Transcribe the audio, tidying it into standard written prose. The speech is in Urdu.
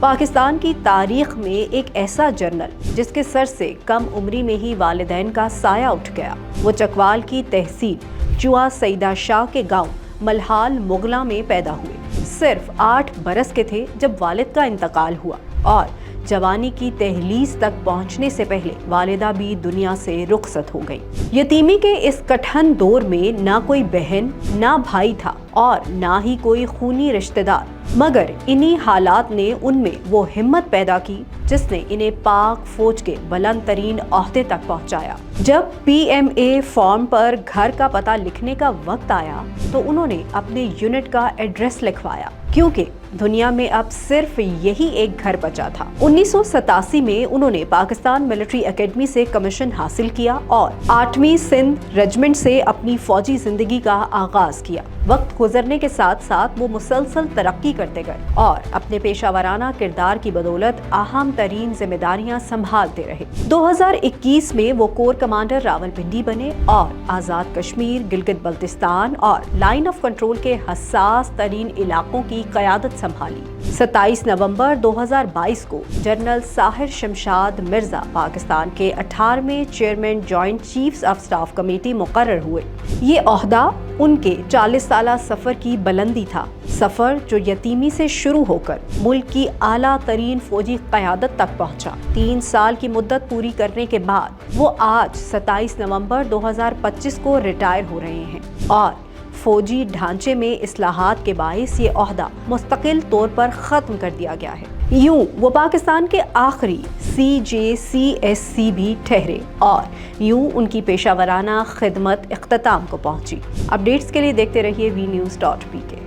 پاکستان کی تاریخ میں ایک ایسا جنرل جس کے سر سے کم عمری میں ہی والدین کا سایہ اٹھ گیا۔ وہ چکوال کی تحصیل چوا سیدہ شاہ کے گاؤں ملہال مغلاں میں پیدا ہوئے۔ صرف 8 برس کے تھے جب والد کا انتقال ہوا اور جوانی کی دہلیز تک پہنچنے سے پہلے والدہ بھی دنیا سے رخصت ہو گئی۔ یتیمی کے اس کٹھن دور میں نہ کوئی بہن نہ بھائی تھا اور نہ ہی کوئی خونی رشتہ دار، مگر انہی حالات نے ان میں وہ ہمت پیدا کی جس نے انہیں پاک فوج کے بلند ترین عہدے تک پہنچایا۔ جب PMA فارم پر گھر کا پتہ لکھنے کا وقت آیا تو انہوں نے اپنے یونٹ کا ایڈریس لکھوایا، کیونکہ دنیا میں اب صرف یہی ایک گھر بچا تھا۔ 1987 میں انہوں نے پاکستان ملٹری اکیڈمی سے کمیشن حاصل کیا اور 8ویں سندھ ریجمنٹ سے اپنی فوجی زندگی کا آغاز کیا۔ وقت گزرنے کے ساتھ ساتھ وہ مسلسل ترقی کرتے گئے اور اپنے پیشہ ورانہ کردار کی بدولت اہم ترین ذمہ داریاں سنبھالتے رہے۔ 2021 میں وہ کور کمانڈر راولپنڈی بنے اور آزاد کشمیر، گلگت بلتستان اور لائن آف کنٹرول کے حساس ترین علاقوں کی قیادت سنبھالی۔ 27 نومبر 2022 کو جنرل ساحر شمشاد مرزا پاکستان کے 18ویں chairman joint chiefs of staff committee مقرر ہوئے۔ یہ عہدہ ان کے 40 سالہ سفر کی بلندی تھا، سفر جو یتیمی سے شروع ہو کر ملک کی اعلیٰ ترین فوجی قیادت تک پہنچا۔ 3 سال کی مدت پوری کرنے کے بعد وہ آج 27 نومبر 2025 کو ریٹائر ہو رہے ہیں اور فوجی ڈھانچے میں اصلاحات کے باعث یہ عہدہ مستقل طور پر ختم کر دیا گیا ہے۔ یوں وہ پاکستان کے آخری CJCSC بھی ٹھہرے اور یوں ان کی پیشہ ورانہ خدمت اختتام کو پہنچی۔ اپڈیٹس کے لیے دیکھتے رہیے VNews.pk۔